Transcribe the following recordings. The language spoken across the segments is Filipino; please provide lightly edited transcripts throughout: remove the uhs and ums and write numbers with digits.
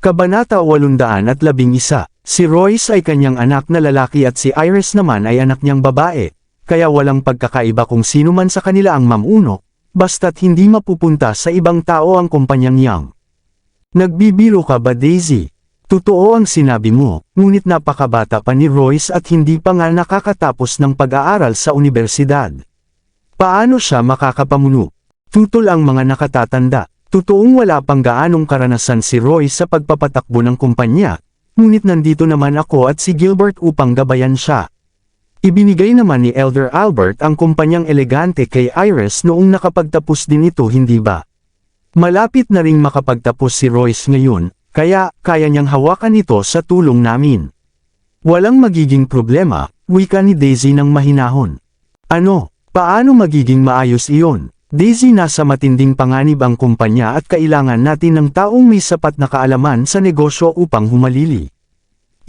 Kabanata 811. Si Royce ay kanyang anak na lalaki at si Iris naman ay anak niyang babae, kaya walang pagkakaiba kung sino man sa kanila ang mamuno, basta't hindi mapupunta sa ibang tao ang kumpanyang Young. Nagbibiro ka ba, Daisy? Totoo ang sinabi mo, ngunit napakabata pa ni Royce at hindi pa nga nakakatapos ng pag-aaral sa unibersidad. Paano siya makakapamuno? Tutol ang mga nakatatanda. Totoong wala pang gaanong karanasan si Royce sa pagpapatakbo ng kumpanya, ngunit nandito naman ako at si Gilbert upang gabayan siya. Ibinigay naman ni Elder Albert ang kumpanyang elegante kay Iris noong nakapagtapos din ito, hindi ba? Malapit na ring makapagtapos si Royce ngayon, kaya kaya niyang hawakan ito sa tulong namin. Walang magiging problema, wika ni Daisy ng mahinahon. Ano? Paano magiging maayos iyon? Daisy, nasa matinding panganib ang kumpanya at kailangan natin ng taong may sapat na kaalaman sa negosyo upang humalili.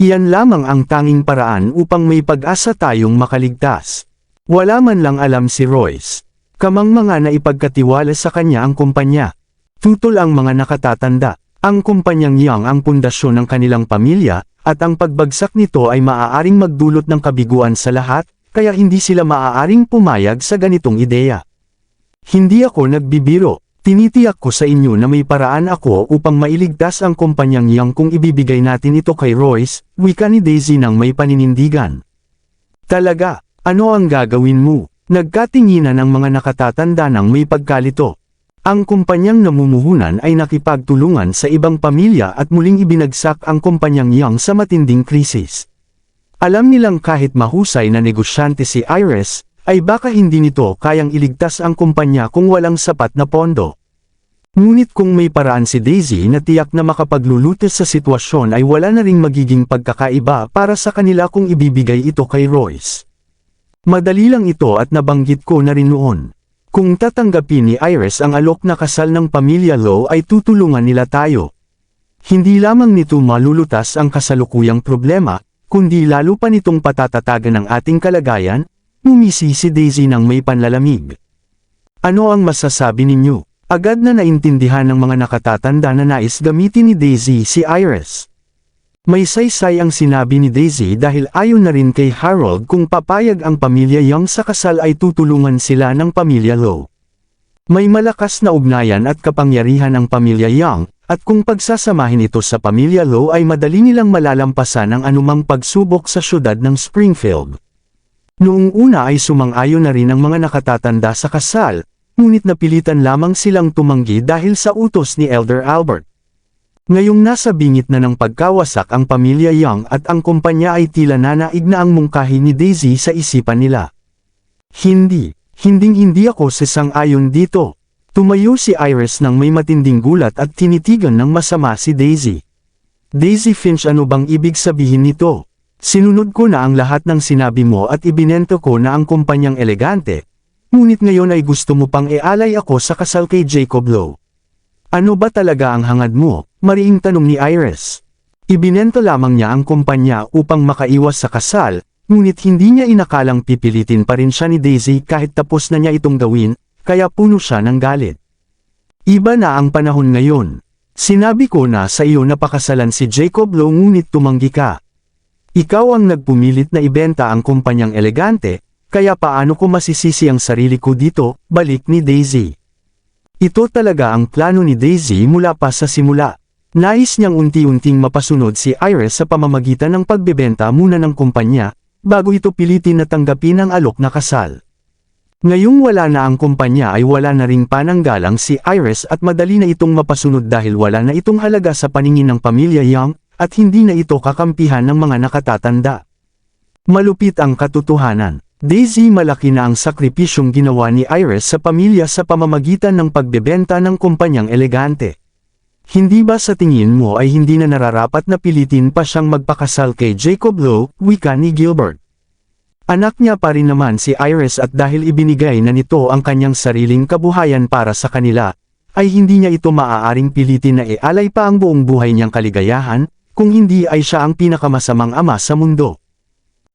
Iyan lamang ang tanging paraan upang may pag-asa tayong makaligtas. Wala man lang alam si Royce. Kamangmanga na ipagkatiwala sa kanya ang kumpanya. Tutol ang mga nakatatanda. Ang kumpanyang Young ang pundasyon ng kanilang pamilya, at ang pagbagsak nito ay maaaring magdulot ng kabiguan sa lahat, kaya hindi sila maaaring pumayag sa ganitong ideya. Hindi ako nagbibiro. Tinitiyak ko sa inyo na may paraan ako upang mailigtas ang kumpanyang Young kung ibibigay natin ito kay Royce, wika ni Daisy ng may paninindigan. Talaga, ano ang gagawin mo? Nagkatinginan ang mga nakatatanda ng may pagkalito. Ang kumpanyang namumuhunan ay nakipagtulungan sa ibang pamilya at muling ibinagsak ang kumpanyang Young sa matinding krisis. Alam nilang kahit mahusay na negosyante si Iris, ay baka hindi nito kayang iligtas ang kumpanya kung walang sapat na pondo. Ngunit kung may paraan si Daisy na tiyak na makapaglulutas sa sitwasyon, ay wala na ring magiging pagkakaiba para sa kanila kung ibibigay ito kay Royce. Madali lang ito at nabanggit ko na rin noon. Kung tatanggapin ni Iris ang alok na kasal ng pamilya Low ay tutulungan nila tayo. Hindi lamang nito malulutas ang kasalukuyang problema, kundi lalo pa nitong patatatagan ang ating kalagayan. Ngumisi si Daisy ng may panlalamig. Ano ang masasabi ninyo? Agad na naintindihan ng mga nakatatanda na nais gamitin ni Daisy si Iris. May saysay ang sinabi ni Daisy dahil ayon na rin kay Harold kung papayag ang pamilya Young sa kasal ay tutulungan sila ng pamilya Low. May malakas na ugnayan at kapangyarihan ang pamilya Young, at kung pagsasamahin ito sa pamilya Low ay madali nilang malalampasan ang anumang pagsubok sa syudad ng Springfield. Noong una ay sumang-ayon na rin ang mga nakatatanda sa kasal, ngunit napilitan lamang silang tumanggi dahil sa utos ni Elder Albert. Ngayong nasa bingit na ng pagkawasak ang pamilya Young at ang kumpanya ay tila nanaig na ang mungkahi ni Daisy sa isipan nila. Hindi ako sasang-ayon dito. Tumayo si Iris ng may matinding gulat at tinitigan ng masama si Daisy. Daisy Finch, ano bang ibig sabihin nito? Sinunod ko na ang lahat ng sinabi mo at ibinento ko na ang kumpanyang elegante, ngunit ngayon ay gusto mo pang ialay ako sa kasal kay Jacob Low. Ano ba talaga ang hangad mo? Mariing tanong ni Iris. Ibinento lamang niya ang kumpanya upang makaiwas sa kasal, ngunit hindi niya inakalang pipilitin pa rin siya ni Daisy kahit tapos na niya itong gawin, kaya puno siya ng galit. Iba na ang panahon ngayon. Sinabi ko na sa iyo na pakasalan si Jacob Low ngunit tumanggi ka. Ikaw ang nagpumilit na ibenta ang kumpanyang elegante, kaya paano ko masisisi ang sarili ko dito, balik ni Daisy. Ito talaga ang plano ni Daisy mula pa sa simula. Nais niyang unti-unting mapasunod si Iris sa pamamagitan ng pagbebenta muna ng kumpanya, bago ito pilitin na tanggapin ang alok na kasal. Ngayong wala na ang kumpanya ay wala na ring pananggalang si Iris at madali na itong mapasunod dahil wala na itong halaga sa paningin ng pamilya Young, at hindi na ito kakampihan ng mga nakatatanda. Malupit ang katotohanan. Daisy, malaki na ang sakripisyong ginawa ni Iris sa pamilya sa pamamagitan ng pagbebenta ng kumpanyang elegante. Hindi ba sa tingin mo ay hindi na nararapat na pilitin pa siyang magpakasal kay Jacob Low, wika ni Gilbert? Anak niya pa rin naman si Iris at dahil ibinigay na nito ang kanyang sariling kabuhayan para sa kanila, ay hindi niya ito maaaring pilitin na ialay pa ang buong buhay niyang kaligayahan, kung hindi ay siya ang pinakamasamang ama sa mundo.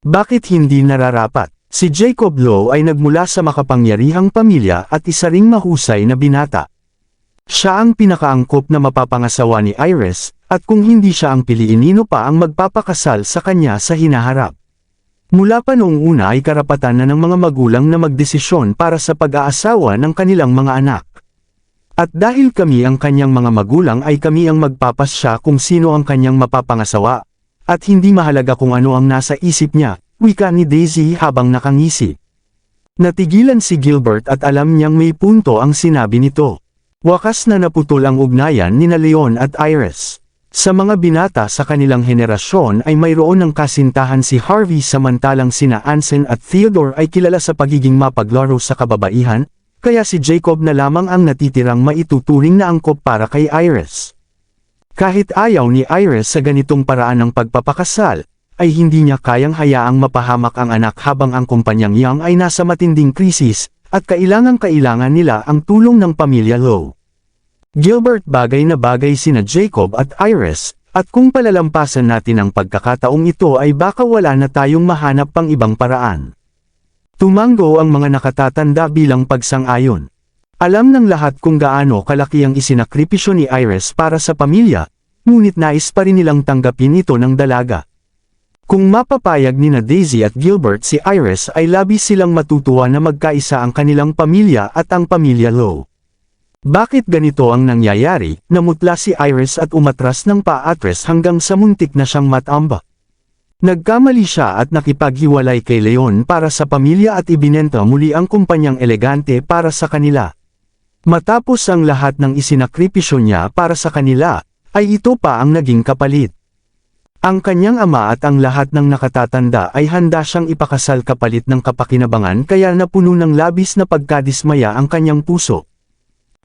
Bakit hindi nararapat? Si Jacob Low ay nagmula sa makapangyarihang pamilya at isa ring mahusay na binata. Siya ang pinakaangkop na mapapangasawa ni Iris, at kung hindi siya ang piliin, nino pa ang magpapakasal sa kanya sa hinaharap. Mula pa noong una ay karapatan na ng mga magulang na magdesisyon para sa pag-aasawa ng kanilang mga anak. At dahil kami ang kanyang mga magulang, ay kami ang magpapasya kung sino ang kanyang mapapangasawa. At hindi mahalaga kung ano ang nasa isip niya, wika ni Daisy habang nakangisi. Natigilan si Gilbert at alam niyang may punto ang sinabi nito. Wakas na naputol ang ugnayan nina Leon at Iris. Sa mga binata sa kanilang henerasyon ay mayroon ng kasintahan si Harvey, samantalang sina Anson at Theodore ay kilala sa pagiging mapaglaro sa kababaihan, kaya si Jacob na lamang ang natitirang maituturing na angkop para kay Iris. Kahit ayaw ni Iris sa ganitong paraan ng pagpapakasal, ay hindi niya kayang hayaang mapahamak ang anak habang ang kumpanyang Young ay nasa matinding krisis, at kailangan nila ang tulong ng pamilya Lowe. Gilbert, bagay na bagay sina Jacob at Iris, at kung palalampasan natin ang pagkakataong ito ay baka wala na tayong mahanap pang ibang paraan. Tumango ang mga nakatatanda bilang pagsang-ayon. Alam ng lahat kung gaano kalaki ang isinakripisyo ni Iris para sa pamilya, ngunit nais pa rin nilang tanggapin ito ng dalaga. Kung mapapayag nina Daisy at Gilbert si Iris, ay labis silang matutuwa na magkaisa ang kanilang pamilya at ang pamilya Lowe. Bakit ganito ang nangyayari? Namutla si Iris at umatras ng paatres hanggang sa muntik na siyang matamba. Nagkamali siya at nakipaghiwalay kay Leon para sa pamilya at ibinenta muli ang kumpanyang elegante para sa kanila. Matapos ang lahat ng isinakripisyo niya para sa kanila, ay ito pa ang naging kapalit. Ang kanyang ama at ang lahat ng nakatatanda ay handa siyang ipakasal kapalit ng kapakinabangan, kaya napuno ng labis na pagkadismaya ang kanyang puso.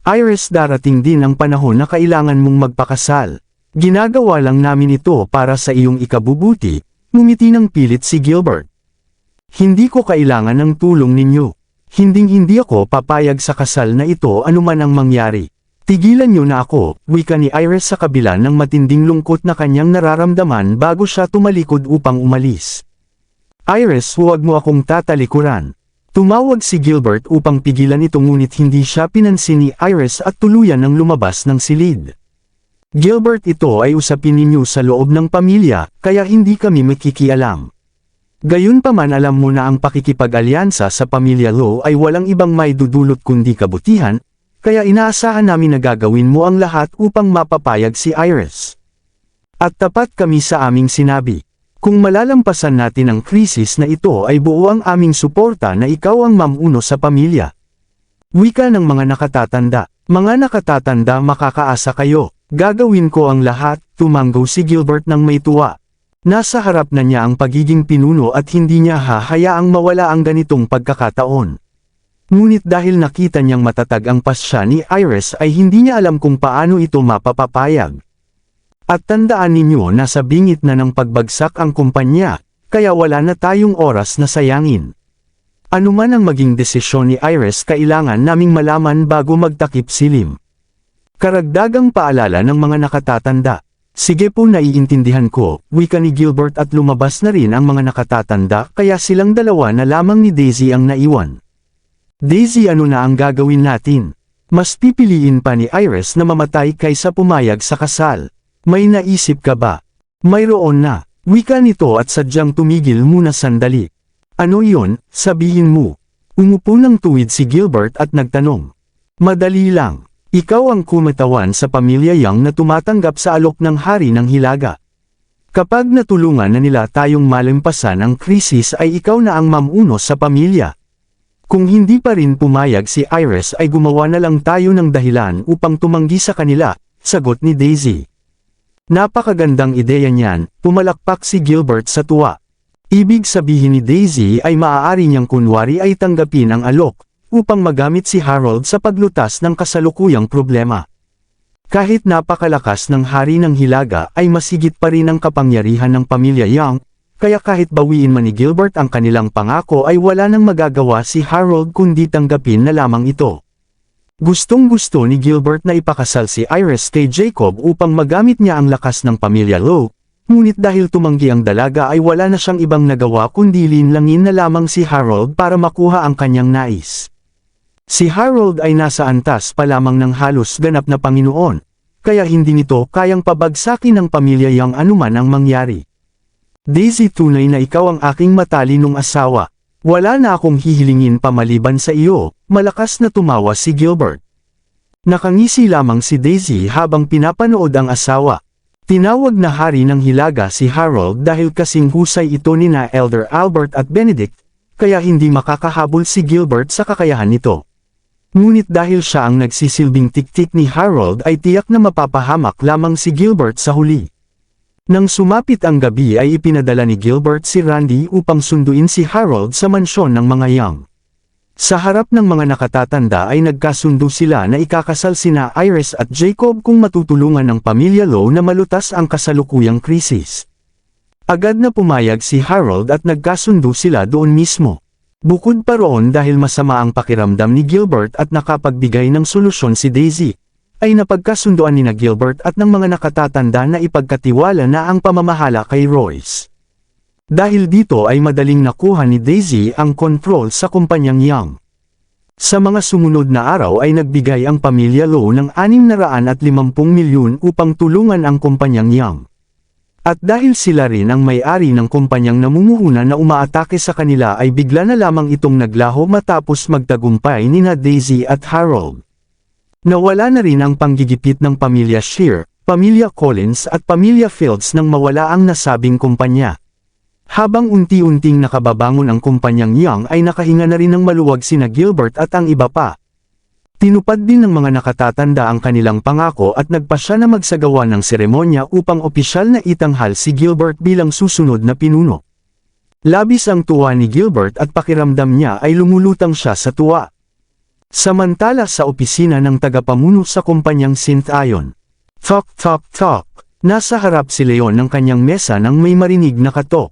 Iris, darating din ang panahon na kailangan mong magpakasal. Ginagawa lang namin ito para sa iyong ikabubuti, ngumiti ng pilit si Gilbert. Hindi ko kailangan ng tulong ninyo. Hinding-hindi ako papayag sa kasal na ito anuman ang mangyari. Tigilan niyo na ako, wika ni Iris sa kabila ng matinding lungkot na kanyang nararamdaman bago siya tumalikod upang umalis. Iris, huwag mo akong tatalikuran. Tumawag si Gilbert upang pigilan ito, ngunit hindi siya pinansin ni Iris at tuluyan ng lumabas ng silid. Gilbert, ito ay usapin ninyo sa loob ng pamilya, kaya hindi kami makikialam. Gayunpaman, alam mo na ang pakikipag-alyansa sa pamilya Lowe ay walang ibang may dudulot kundi kabutihan, kaya inaasahan namin na gagawin mo ang lahat upang mapapayag si Iris. At tapat kami sa aming sinabi. Kung malalampasan natin ang krisis na ito, ay buo ang aming suporta na ikaw ang mamuno sa pamilya. Wika ng mga nakatatanda. Mga nakatatanda, makakaasa kayo. Gagawin ko ang lahat, tumango si Gilbert ng may tuwa. Nasa harap na niya ang pagiging pinuno at hindi niya hahayaang mawala ang ganitong pagkakataon. Ngunit dahil nakita niyang matatag ang pasya ni Iris, ay hindi niya alam kung paano ito mapapapayag. At tandaan ninyo na sa bingit na ng pagbagsak ang kumpanya, kaya wala na tayong oras na sayangin. Ano man ang maging desisyon ni Iris, kailangan naming malaman bago magtakip silim. Karagdagang paalala ng mga nakatatanda. Sige po, naiintindihan ko, wika ni Gilbert at lumabas na rin ang mga nakatatanda, kaya silang dalawa na lamang ni Daisy ang naiwan. Daisy, ano na ang gagawin natin? Mas pipiliin pa ni Iris na mamatay kaysa pumayag sa kasal. May naisip ka ba? Mayroon na, wika nito at sadyang tumigil muna sandali. Ano iyon? Sabihin mo. Umupo ng tuwid si Gilbert at nagtanong. Madali lang. Ikaw ang kumatawan sa pamilya Young na tumatanggap sa alok ng hari ng Hilaga. Kapag natulungan na nila tayong malampasan ang krisis, ay ikaw na ang mamuno sa pamilya. Kung hindi pa rin pumayag si Iris, ay gumawa na lang tayo ng dahilan upang tumanggi sa kanila, sagot ni Daisy. Napakagandang ideya niyan, pumalakpak si Gilbert sa tuwa. Ibig sabihin ni Daisy ay maaari niyang kunwari ay tanggapin ang alok, upang magamit si Harold sa paglutas ng kasalukuyang problema. Kahit napakalakas ng hari ng Hilaga, ay masigit pa rin ang kapangyarihan ng pamilya Young, kaya kahit bawiin man ni Gilbert ang kanilang pangako, ay wala nang magagawa si Harold kundi tanggapin na lamang ito. Gustong-gusto ni Gilbert na ipakasal si Iris kay Jacob upang magamit niya ang lakas ng pamilya Lowe, ngunit dahil tumanggi ang dalaga ay wala na siyang ibang nagawa kundi linlangin na lamang si Harold para makuha ang kanyang nais. Si Harold ay nasa antas pa lamang ng halos ganap na Panginoon, kaya hindi nito kayang pabagsakin ng pamilya Young anuman ang mangyari. Daisy, tunay na ikaw ang aking matalinong asawa. Wala na akong hihilingin pa maliban sa iyo, malakas na tumawa si Gilbert. Nakangisi lamang si Daisy habang pinapanood ang asawa. Tinawag na hari ng hilaga si Harold dahil kasing husay ito nina Elder Albert at Benedict, kaya hindi makakahabol si Gilbert sa kakayahan nito. Ngunit dahil siya ang nagsisilbing tiktik ni Harold ay tiyak na mapapahamak lamang si Gilbert sa huli. Nang sumapit ang gabi ay ipinadala ni Gilbert si Randy upang sunduin si Harold sa mansyon ng mga Young. Sa harap ng mga nakatatanda ay nagkasundo sila na ikakasal sina Iris at Jacob kung matutulungan ng pamilya Lowe na malutas ang kasalukuyang krisis. Agad na pumayag si Harold at nagkasundo sila doon mismo. Bukod pa roon dahil masama ang pakiramdam ni Gilbert at nakapagbigay ng solusyon si Daisy, ay napagkasunduan ni Gilbert at ng mga nakatatanda na ipagkatiwala na ang pamamahala kay Royce. Dahil dito ay madaling nakuha ni Daisy ang kontrol sa kumpanyang Young. Sa mga sumunod na araw ay nagbigay ang pamilya Lowe ng 650 milyon upang tulungan ang kumpanyang Young. At dahil sila rin ang may-ari ng kumpanyang namumuhunan na umaatake sa kanila ay bigla na lamang itong naglaho matapos magtagumpay nina Daisy at Harold. Nawala na rin ang panggigipit ng pamilya Shear, pamilya Collins at pamilya Fields nang mawala ang nasabing kumpanya. Habang unti-unting nakababangon ang kumpanyang Young ay nakahinga na rin ng maluwag sina Gilbert at ang iba pa. Tinupad din ng mga nakatatanda ang kanilang pangako at nagpasya na magsagawa ng seremonya upang opisyal na itanghal si Gilbert bilang susunod na pinuno. Labis ang tuwa ni Gilbert at pakiramdam niya ay lumulutang siya sa tuwa. Samantala sa opisina ng tagapamuno sa kumpanyang Synth-Ion. Tok tok tok. Nasa harap si Leon ng kanyang mesa nang may marinig na katok.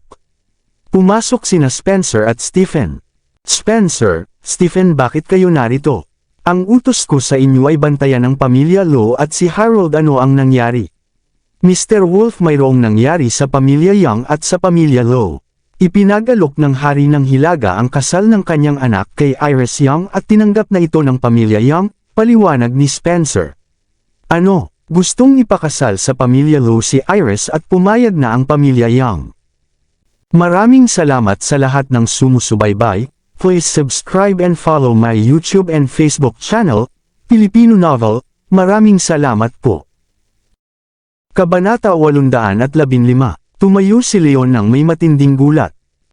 Pumasok sina Spencer at Stephen. Spencer, Stephen, bakit kayo narito? Ang utos ko sa inyo ay bantayan ang pamilya Lowe at si Harold. Ano ang nangyari? Mr. Wolf, mayroong nangyari sa pamilya Young at sa pamilya Lowe. Ipinagalok ng hari ng hilaga ang kasal ng kanyang anak kay Iris Young at tinanggap na ito ng pamilya Young, paliwanag ni Spencer. Ano, gustong ipakasal sa pamilya Lowe si Iris at pumayag na ang pamilya Young. Maraming salamat sa lahat ng sumusubaybay. Please subscribe and follow my YouTube and Facebook channel, Filipino Novel. Maraming salamat po. Kabanata 815. Tumayo si Leon nang may matinding gulat.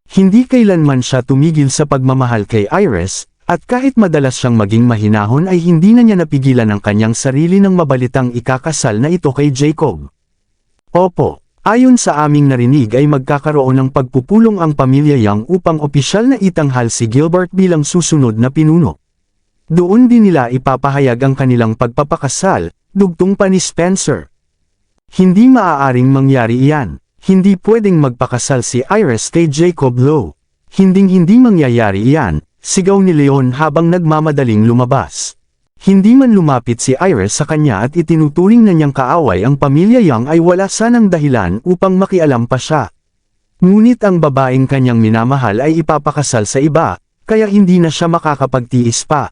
Hindi kailanman siya tumigil sa pagmamahal kay Iris, at kahit madalas siyang maging mahinahon ay hindi na niya napigilan ang kanyang sarili nang mabalitang ikakasal na ito kay Jacob. Opo. Ayon sa aming narinig ay magkakaroon ng pagpupulong ang pamilya Young upang opisyal na itanghal si Gilbert bilang susunod na pinuno. Doon din nila ipapahayag ang kanilang pagpapakasal, dugtong pa ni Spencer. Hindi maaaring mangyari iyan. Hindi pwedeng magpakasal si Iris kay Jacob Lowe. Hinding-hindi mangyayari iyan, sigaw ni Leon habang nagmamadaling lumabas. Hindi man lumapit si Iris sa kanya at itinuturing na niyang kaaway ang pamilya Young ay wala sanang dahilan upang makialam pa siya. Ngunit ang babaeng kanyang minamahal ay ipapakasal sa iba, kaya hindi na siya makakapagtiis pa.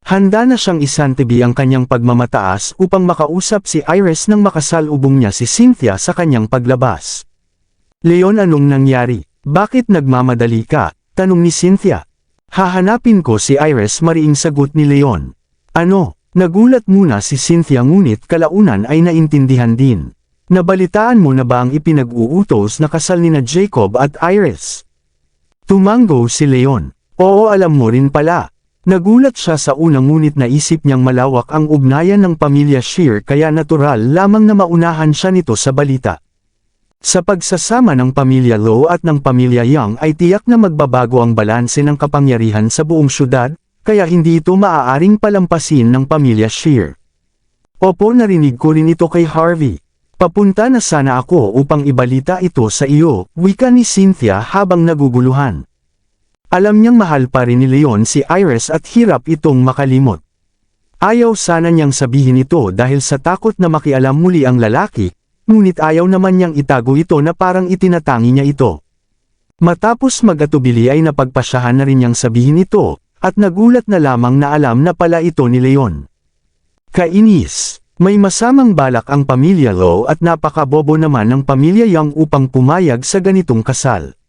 Handa na siyang isantabi ang kanyang pagmamataas upang makausap si Iris nang makasalubong niya si Cynthia sa kanyang paglabas. Leon, anong nangyari? Bakit nagmamadali ka? Tanong ni Cynthia. Hahanapin ko si Iris, mariing sagot ni Leon. Ano? Nagulat muna si Cynthia ngunit kalaunan ay naintindihan din. Nabalitaan mo na ba ang ipinag-uutos na kasal nina Jacob at Iris? Tumango si Leon. Oo, alam mo rin pala. Nagulat siya sa unang ngunit naisip niyang malawak ang ugnayan ng pamilya Shear kaya natural lamang na maunahan siya nito sa balita. Sa pagsasama ng pamilya Lowe at ng pamilya Young ay tiyak na magbabago ang balanse ng kapangyarihan sa buong syudad, kaya hindi ito maaaring palampasin ng pamilya Shear. Opo, narinig ko rin ito kay Harvey. Papunta na sana ako upang ibalita ito sa iyo, wika ni Cynthia habang naguguluhan. Alam niyang mahal pa rin ni Leon si Iris at hirap itong makalimot. Ayaw sana niyang sabihin ito dahil sa takot na makialam muli ang lalaki, ngunit ayaw naman niyang itago ito na parang itinatangi niya ito. Matapos mag-atubili ay napagpasyahan na rin niyang sabihin ito, at nagulat na lamang na alam na pala ito ni Leon. Kainis, may masamang balak ang pamilya Lo at napakabobo naman ng pamilya Yang upang pumayag sa ganitong kasal.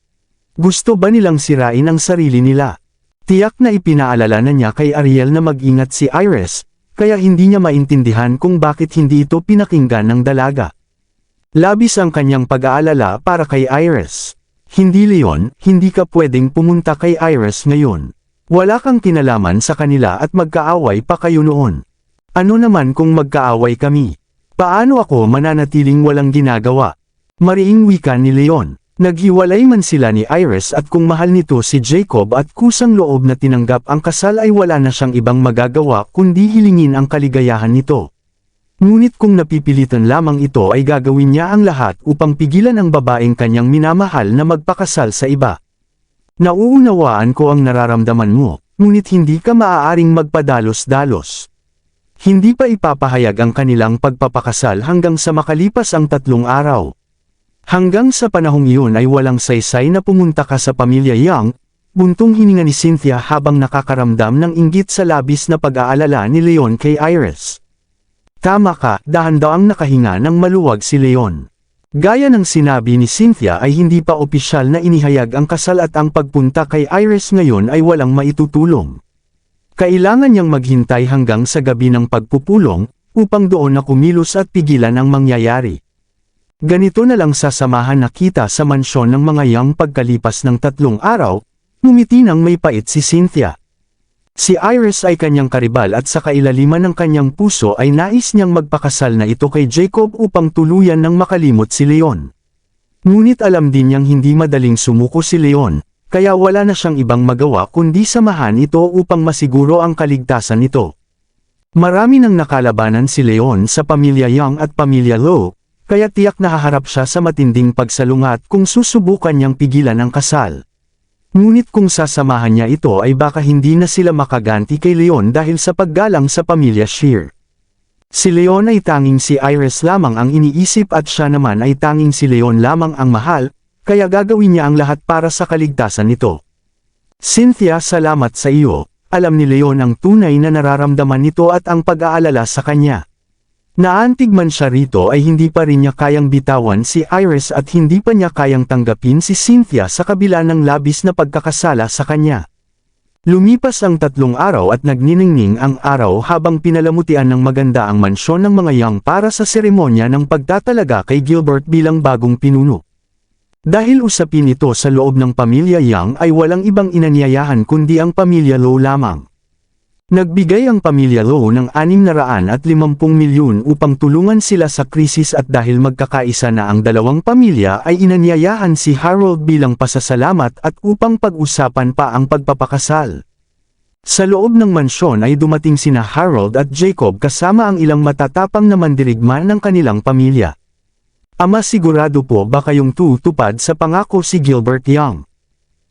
Gusto ba nilang sirain ang sarili nila? Tiyak na ipinaalala na niya kay Ariel na mag-ingat si Iris, kaya hindi niya maintindihan kung bakit hindi ito pinakinggan ng dalaga. Labis ang kanyang pag-aalala para kay Iris. Hindi Leon, hindi ka pwedeng pumunta kay Iris ngayon. Wala kang kinalaman sa kanila at magkaaway pa kayo noon. Ano naman kung magkaaway kami? Paano ako mananatiling walang ginagawa? Mariing wika ni Leon. Naghiwalay man sila ni Iris at kung mahal nito si Jacob at kusang loob na tinanggap ang kasal ay wala na siyang ibang magagawa kundi hilingin ang kaligayahan nito. Ngunit kung napipilitan lamang ito ay gagawin niya ang lahat upang pigilan ang babaeng kanyang minamahal na magpakasal sa iba. Nauunawaan ko ang nararamdaman mo, ngunit hindi ka maaaring magpadalos-dalos. Hindi pa ipapahayag ang kanilang pagpapakasal hanggang sa makalipas ang 3 araw. Hanggang sa panahong iyon ay walang saysay na pumunta ka sa pamilya Yang, buntong hininga ni Cynthia habang nakakaramdam ng inggit sa labis na pag-aalala ni Leon kay Iris. Tama ka, dahan-daang nakahinga ng maluwag si Leon. Gaya ng sinabi ni Cynthia ay hindi pa opisyal na inihayag ang kasal at ang pagpunta kay Iris ngayon ay walang maitutulong. Kailangan niyang maghintay hanggang sa gabi ng pagpupulong, upang doon na kumilos at pigilan ang mangyayari. Ganito na lang sasamahan na kita sa mansyon ng mga Yang pagkalipas ng 3 araw, ngumiti ng may pait si Cynthia. Si Iris ay kanyang karibal at sa kailaliman ng kanyang puso ay nais niyang magpakasal na ito kay Jacob upang tuluyan ng makalimot si Leon. Ngunit alam din niyang hindi madaling sumuko si Leon, kaya wala na siyang ibang magawa kundi samahan ito upang masiguro ang kaligtasan nito. Marami nang nakalabanan si Leon sa pamilya Yang at pamilya Lo, kaya tiyak nahaharap siya sa matinding pagsalungat kung susubukan niyang pigilan ang kasal. Ngunit kung sasamahan niya ito ay baka hindi na sila makaganti kay Leon dahil sa paggalang sa pamilya Shear. Si Leon ay tanging si Iris lamang ang iniisip at siya naman ay tanging si Leon lamang ang mahal, kaya gagawin niya ang lahat para sa kaligtasan nito. Cynthia, salamat sa iyo, alam ni Leon ang tunay na nararamdaman nito at ang pag-aalala sa kanya. Naantig man siya rito ay hindi pa rin niya kayang bitawan si Iris at hindi pa niya kayang tanggapin si Cynthia sa kabila ng labis na pagkakasala sa kanya. Lumipas ang 3 araw at nagniningning ang araw habang pinalamutian ng maganda ang mansyon ng mga Yang para sa seremonya ng pagtatalaga kay Gilbert bilang bagong pinuno. Dahil usapin ito sa loob ng pamilya Yang ay walang ibang inanyayahan kundi ang pamilya Lo lamang. Nagbigay ang pamilya Lo ng 650 milyon upang tulungan sila sa krisis at dahil magkakaisa na ang dalawang pamilya ay inanyayahan si Harold bilang pasasalamat at upang pag-usapan pa ang pagpapakasal. Sa loob ng mansyon ay dumating sina Harold at Jacob kasama ang ilang matatapang na mandirigma ng kanilang pamilya. Ama, sigurado po ba kayong tutupad sa pangako si Gilbert Yang?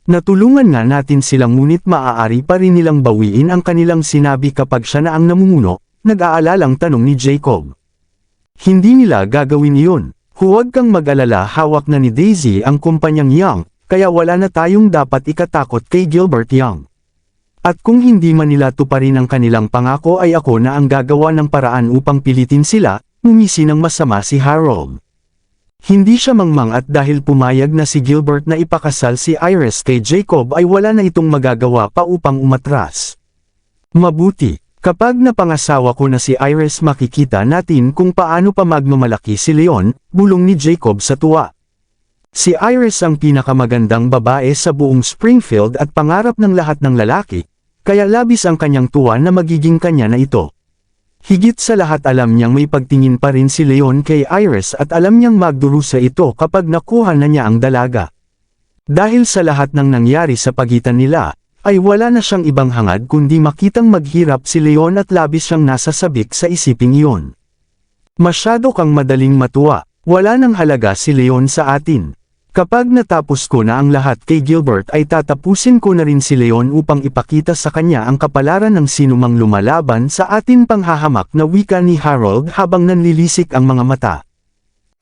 Natulungan nga natin silang ngunit maaari pa rin nilang bawiin ang kanilang sinabi kapag siya na ang namumuno, nag-aalalang tanong ni Jacob. Hindi nila gagawin iyon. Huwag kang mag-alala, hawak na ni Daisy ang kumpanyang Yang, kaya wala na tayong dapat ikatakot kay Gilbert Yang. At kung hindi man nila tuparin ang kanilang pangako ay ako na ang gagawa ng paraan upang pilitin sila, ngumisi ng masama si Harold. Hindi siya mangmangat dahil pumayag na si Gilbert na ipakasal si Iris kay Jacob ay wala na itong magagawa pa upang umatras. Mabuti, kapag napangasawa ko na si Iris makikita natin kung paano pa magmamalaki si Leon, bulong ni Jacob sa tuwa. Si Iris ang pinakamagandang babae sa buong Springfield at pangarap ng lahat ng lalaki, kaya labis ang kanyang tuwa na magiging kanya na ito. Higit sa lahat alam niyang may pagtingin pa rin si Leon kay Iris at alam niyang magdurusa ito kapag nakuha na niya ang dalaga. Dahil sa lahat ng nangyari sa pagitan nila, ay wala na siyang ibang hangad kundi makitang maghirap si Leon at labis siyang nasasabik sa isiping iyon. Masyado kang madaling matuwa, wala nang halaga si Leon sa atin. Kapag natapos ko na ang lahat kay Gilbert ay tatapusin ko na rin si Leon upang ipakita sa kanya ang kapalaran ng sinumang lumalaban sa atin, panghahamak na wika ni Harold habang nanlilisik ang mga mata.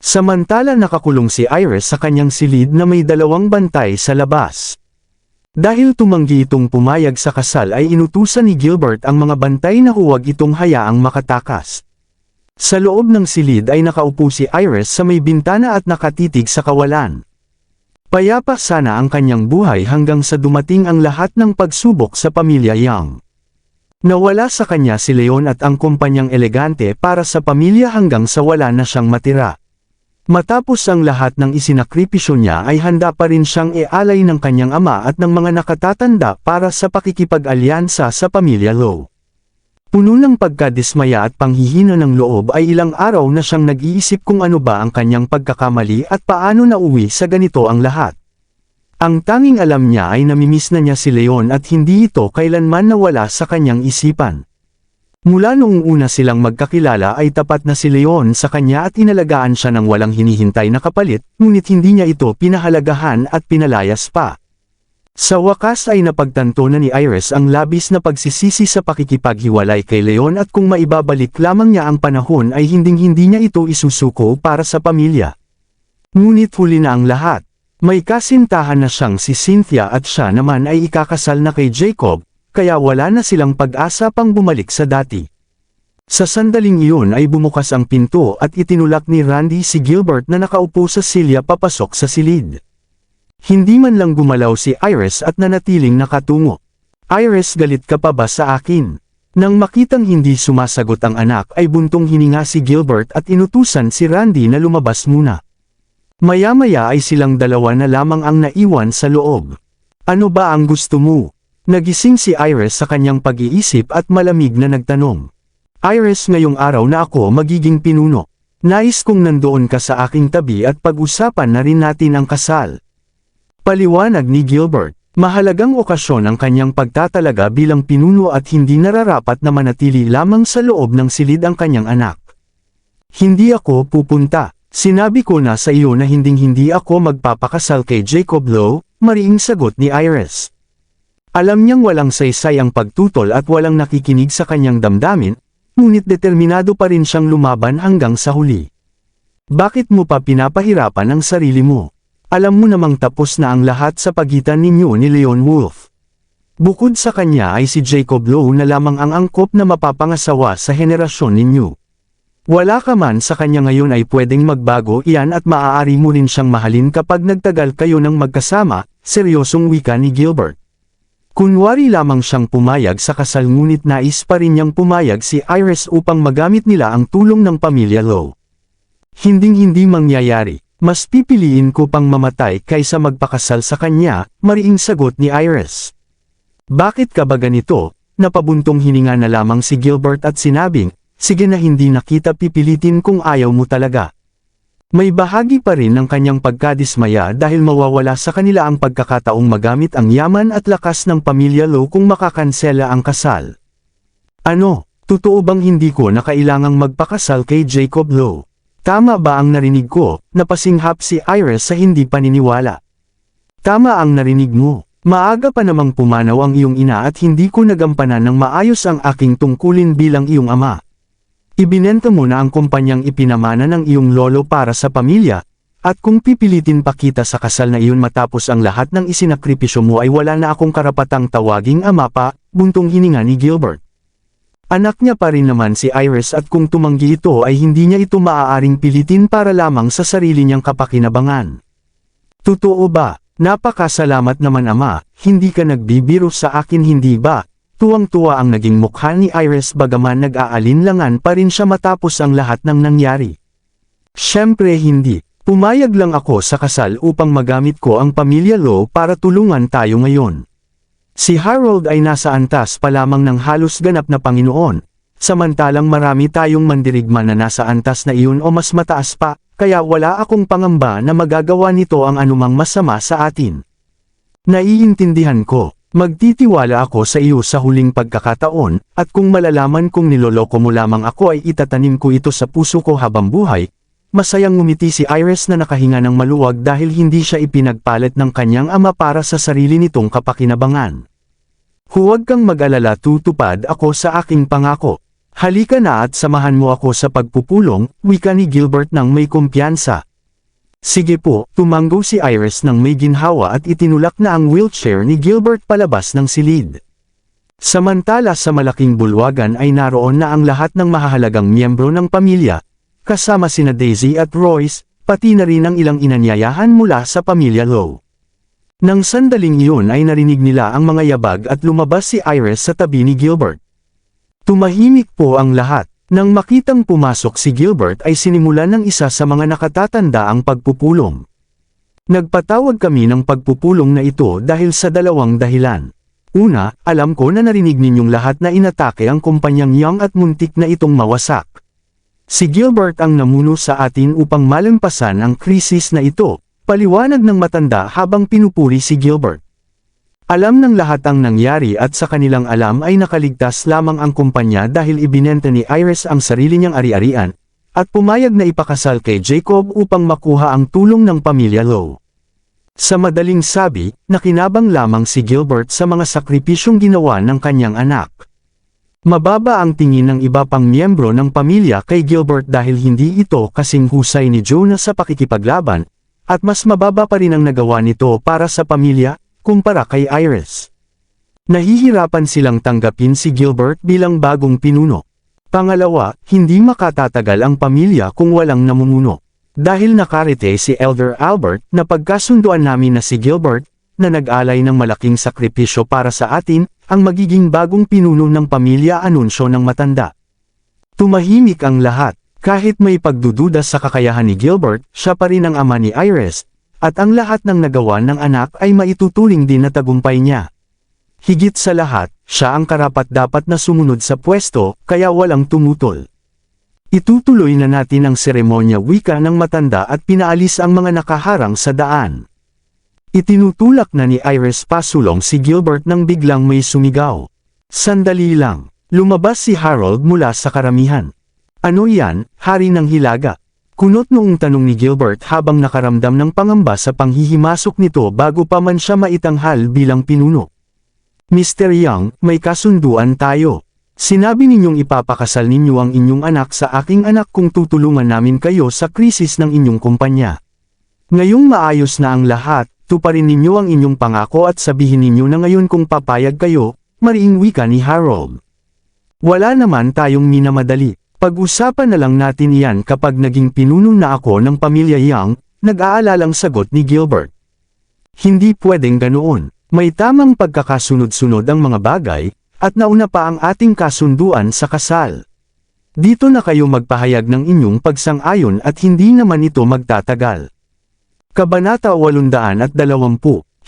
Samantala nakakulong si Iris sa kanyang silid na may 2 bantay sa labas. Dahil tumanggi itong pumayag sa kasal ay inutusan ni Gilbert ang mga bantay na huwag itong hayaang makatakas. Sa loob ng silid ay nakaupo si Iris sa may bintana at nakatitig sa kawalan. Payapa sana ang kanyang buhay hanggang sa dumating ang lahat ng pagsubok sa pamilya Young. Nawala sa kanya si Leon at ang kumpanyang elegante para sa pamilya hanggang sa wala na siyang matira. Matapos ang lahat ng isinakripisyo niya ay handa pa rin siyang ialay ng kanyang ama at ng mga nakatatanda para sa pakikipag-alyansa sa pamilya Lowe. Puno ng pagkadismaya at panghihina ng loob ay ilang araw na siyang nag-iisip kung ano ba ang kanyang pagkakamali at paano nauwi sa ganito ang lahat. Ang tanging alam niya ay namimiss na niya si Leon at hindi ito kailanman nawala sa kanyang isipan. Mula noong una silang magkakilala ay tapat na si Leon sa kanya at inalagaan siya ng walang hinihintay na kapalit, ngunit hindi niya ito pinahalagahan at pinalayas pa. Sa wakas ay napagtanto na ni Iris ang labis na pagsisisi sa pakikipaghiwalay kay Leon at kung maibabalik lamang niya ang panahon ay hinding-hindi niya ito isusuko para sa pamilya. Ngunit huli na ang lahat. May kasintahan na siyang si Cynthia at siya naman ay ikakasal na kay Jacob, kaya wala na silang pag-asa pang bumalik sa dati. Sa sandaling iyon ay bumukas ang pinto at itinulak ni Randy si Gilbert na nakaupo sa silya papasok sa silid. Hindi man lang gumalaw si Iris at nanatiling nakatungo. Iris, galit ka pa ba sa akin? Nang makitang hindi sumasagot ang anak ay buntong hininga si Gilbert at inutusan si Randy na lumabas muna. Maya-maya ay silang dalawa na lamang ang naiwan sa loob. Ano ba ang gusto mo? Nagising si Iris sa kanyang pag-iisip at malamig na nagtanong. Iris, ngayong araw na ako magiging pinuno. Nais kong nandoon ka sa aking tabi at pag-usapan na rin natin ang kasal. Paliwanag ni Gilbert, mahalagang okasyon ang kanyang pagtatalaga bilang pinuno at hindi nararapat na manatili lamang sa loob ng silid ang kanyang anak. Hindi ako pupunta. Sinabi ko na sa iyo na hinding-hindi ako magpapakasal kay Jacob Lowe, mariing sagot ni Iris. Alam niyang walang saysay ang pagtutol at walang nakikinig sa kanyang damdamin, ngunit determinado pa rin siyang lumaban hanggang sa huli. Bakit mo pa pinapahirapan ang sarili mo? Alam mo namang tapos na ang lahat sa pagitan ninyo ni Leon Wolf. Bukod sa kanya ay si Jacob Lowe na lamang ang angkop na mapapangasawa sa henerasyon ninyo. Wala ka man sa kanya ngayon ay pwedeng magbago iyan at maaari mo rin siyang mahalin kapag nagtagal kayo ng magkasama, seryosong wika ni Gilbert. Kunwari lamang siyang pumayag sa kasal ngunit nais pa rin niyang pumayag si Iris upang magamit nila ang tulong ng pamilya Lowe. Hinding-hindi mangyayari, mas pipiliin ko pang mamatay kaysa magpakasal sa kanya, mariing sagot ni Iris. Bakit ka ba ganito? Napabuntong hininga na lamang si Gilbert at sinabing, sige na, hindi na kita pipilitin kung ayaw mo talaga. May bahagi pa rin ng kanyang pagkadismaya dahil mawawala sa kanila ang pagkakataong magamit ang yaman at lakas ng pamilya Lowe kung makakansela ang kasal. Ano, totoo bang hindi ko na kailangang magpakasal kay Jacob Lowe? Tama ba ang narinig ko? Napasinghap si Iris sa hindi paniniwala. Tama ang narinig mo. Maaga pa namang pumanaw ang iyong ina at hindi ko nagampanan ng maayos ang aking tungkulin bilang iyong ama. Ibinenta mo na ang kumpanyang ipinamana ng iyong lolo para sa pamilya, at kung pipilitin pa kita sa kasal na iyon matapos ang lahat ng isinakripisyo mo ay wala na akong karapatang tawaging ama pa, buntong hininga ni Gilbert. Anak niya pa rin naman si Iris at kung tumanggi ito ay hindi niya ito maaaring pilitin para lamang sa sarili niyang kapakinabangan. Totoo ba? Napakasalamat naman ama, hindi ka nagbibiro sa akin, hindi ba? Tuwang-tuwa ang naging mukha ni Iris bagaman nag-aalinlangan pa rin siya matapos ang lahat ng nangyari. Siyempre hindi. Pumayag lang ako sa kasal upang magamit ko ang pamilya Lowe para tulungan tayo ngayon. Si Harold ay nasa antas pa lamang ng halos ganap na Panginoon, samantalang marami tayong mandirigma na nasa antas na iyon o mas mataas pa, kaya wala akong pangamba na magagawa nito ang anumang masama sa atin. Naiintindihan ko. Magtitiwala ako sa iyo sa huling pagkakataon, at kung malalaman kong niloloko mo lamang ako ay itatanim ko ito sa puso ko habang buhay. Masayang ngumiti si Iris na nakahinga ng maluwag dahil hindi siya ipinagpalit ng kanyang ama para sa sarili nitong kapakinabangan. Huwag kang mag-alala, tutupad ako sa aking pangako. Halika na at samahan mo ako sa pagpupulong, wika ni Gilbert ng may kumpiyansa. Sige po, tumanggo si Iris ng may ginhawa at itinulak na ang wheelchair ni Gilbert palabas ng silid. Samantala sa malaking bulwagan ay naroon na ang lahat ng mahahalagang miyembro ng pamilya, kasama sina Daisy at Royce, pati na rin ang ilang inanyayahan mula sa pamilya Lowe. Nang sandaling iyon ay narinig nila ang mga yabag at lumabas si Iris sa tabi ni Gilbert. Tumahimik po ang lahat. Nang makitang pumasok si Gilbert ay sinimulan ng isa sa mga nakatatanda ang pagpupulong. Nagpatawag kami ng pagpupulong na ito dahil sa dalawang dahilan. Una, alam ko na narinig ninyong lahat na inatake ang kumpanyang Young at muntik na itong mawasak. Si Gilbert ang namuno sa atin upang malampasan ang krisis na ito, paliwanag ng matanda habang pinupuri si Gilbert. Alam ng lahat ang nangyari at sa kanilang alam ay nakaligtas lamang ang kumpanya dahil ibinenta ni Iris ang sarili niyang ari-arian, at pumayag na ipakasal kay Jacob upang makuha ang tulong ng pamilya Lowe. Sa madaling sabi, nakinabang lamang si Gilbert sa mga sakripisyong ginawa ng kanyang anak. Mababa ang tingin ng iba pang miyembro ng pamilya kay Gilbert dahil hindi ito kasing husay ni Jonah sa pakikipaglaban, at mas mababa pa rin ang nagawa nito para sa pamilya, kumpara kay Iris. Nahihirapan silang tanggapin si Gilbert bilang bagong pinuno. Pangalawa, hindi makatatagal ang pamilya kung walang namumuno. Dahil nakarete si Elder Albert, napagkasunduan namin na si Gilbert, na nag-alay ng malaking sakripisyo para sa atin, ang magiging bagong pinuno ng pamilya, anunsyo ng matanda. Tumahimik ang lahat. Kahit may pagdududa sa kakayahan ni Gilbert, siya pa rin ang ama ni Iris, at ang lahat ng nagawa ng anak ay maituturing din na tagumpay niya. Higit sa lahat, siya ang karapat-dapat na sumunod sa pwesto, kaya walang tumutol. Itutuloy na natin ang seremonya wika ng matanda at pinaalis ang mga nakaharang sa daan. Itinutulak na ni Iris pasulong si Gilbert nang biglang may sumigaw. Sandali lang, lumabas si Harold mula sa karamihan. Ano yan, hari ng hilaga? Kunot noong tanong ni Gilbert habang nakaramdam ng pangamba sa panghihimasok nito bago pa man siya maitanghal bilang pinuno. Mr. Young, may kasunduan tayo. Sinabi ninyong ipapakasal ninyo ang inyong anak sa aking anak kung tutulungan namin kayo sa krisis ng inyong kumpanya. Ngayong maayos na ang lahat, tuparin ninyo ang inyong pangako at sabihin ninyo na ngayon kung papayag kayo, mariing wika ni Harold. Wala naman tayong minamadali. Pag-usapan na lang natin iyan kapag naging pinuno na ako ng pamilya Young, nag-aalalang sagot ni Gilbert. Hindi pwedeng ganoon. May tamang pagkakasunod-sunod ang mga bagay, at nauna pa ang ating kasunduan sa kasal. Dito na kayo magpahayag ng inyong pagsang-ayon at hindi naman ito magtatagal. Kabanata 820,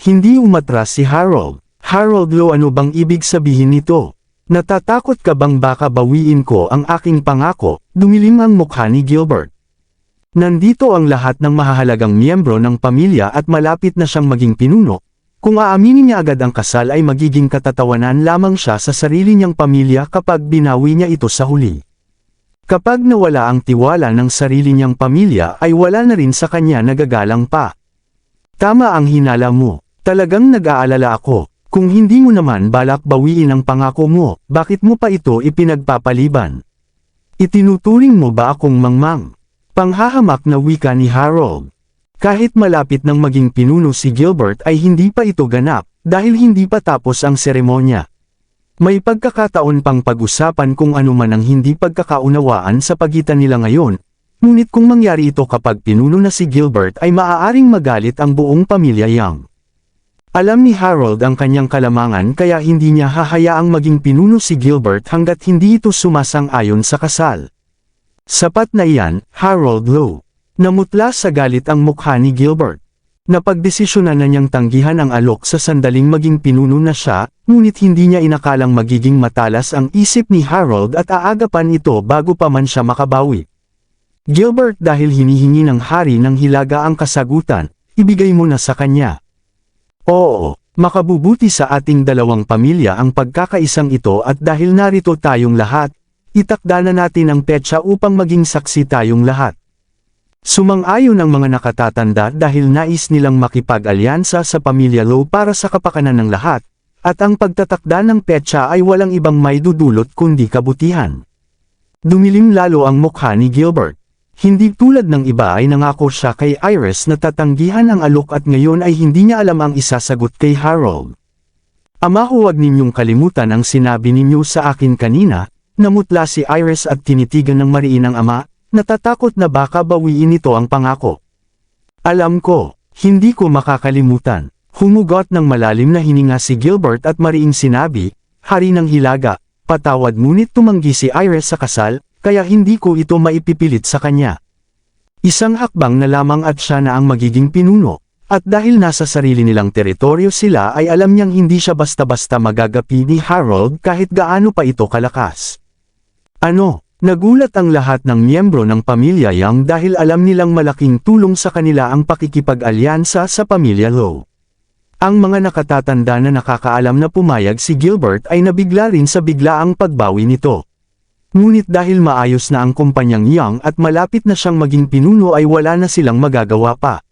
hindi umatras si Harold. Harold Lowe, ano bang ibig sabihin nito? Natatakot ka bang baka bawiin ko ang aking pangako? Dumilim ang mukha ni Gilbert. Nandito ang lahat ng mahahalagang miyembro ng pamilya at malapit na siyang maging pinuno. Kung aaminin niya agad ang kasal ay magiging katatawanan lamang siya sa sarili niyang pamilya kapag binawi niya ito sa huli. Kapag nawala ang tiwala ng sarili niyang pamilya ay wala na rin sa kanya nagagalang pa. Tama ang hinala mo. Talagang nag-aalala ako. Kung hindi mo naman balak bawiin ang pangako mo, bakit mo pa ito ipinagpapaliban? Itinuturing mo ba akong mangmang? Panghahamak na wika ni Harold. Kahit malapit nang maging pinuno si Gilbert ay hindi pa ito ganap, dahil hindi pa tapos ang seremonya. May pagkakataon pang pag-usapan kung ano man ang hindi pagkakaunawaan sa pagitan nila ngayon, ngunit kung mangyari ito kapag pinuno na si Gilbert ay maaaring magalit ang buong pamilya Young. Alam ni Harold ang kanyang kalamangan kaya hindi niya hahayaang maging pinuno si Gilbert hanggat hindi ito sumasang-ayon sa kasal. Sapat na iyan, Harold Lowe. Namutla sa galit ang mukha ni Gilbert. Napagdesisyonan na niyang tanggihan ang alok sa sandaling maging pinuno na siya, ngunit hindi niya inakalang magiging matalas ang isip ni Harold at aagapan ito bago pa man siya makabawi. Gilbert, dahil hinihingi ng hari ng hilaga ang kasagutan, ibigay mo na sa kanya. Oo, makabubuti sa ating dalawang pamilya ang pagkakaisang ito at dahil narito tayong lahat, itakda na natin ang petsa upang maging saksi tayong lahat. Sumang-ayon ang mga nakatatanda dahil nais nilang makipag-alyansa sa pamilya Lowe para sa kapakanan ng lahat, at ang pagtatakda ng petsa ay walang ibang maidudulot kundi kabutihan. Dumilim lalo ang mukha ni Gilbert. Hindi tulad ng iba ay nangako siya kay Iris na tatanggihan ang alok at ngayon ay hindi niya alam ang isasagot kay Harold. Ama, huwag ninyong kalimutan ang sinabi ninyo sa akin kanina. Namutla si Iris at tinitigan ng mariin ang ama, natatakot na baka bawiin nito ang pangako. Alam ko, hindi ko makakalimutan. Humugot ng malalim na hininga si Gilbert at mariing sinabi, Hari ng Hilaga, patawad ngunit tumanggi si Iris sa kasal, kaya hindi ko ito maipipilit sa kanya. Isang hakbang na lamang at siya na ang magiging pinuno, at dahil nasa sarili nilang teritoryo sila ay alam niyang hindi siya basta-basta magagapi ni Harold kahit gaano pa ito kalakas. Ano? Nagulat ang lahat ng miyembro ng pamilya Young dahil alam nilang malaking tulong sa kanila ang pakikipag-alyansa sa pamilya Lowe. Ang mga nakatatanda na nakakaalam na pumayag si Gilbert ay nabigla rin sa biglaang pagbawi nito. Ngunit dahil maayos na ang kumpanyang Young at malapit na siyang maging pinuno ay wala na silang magagawa pa.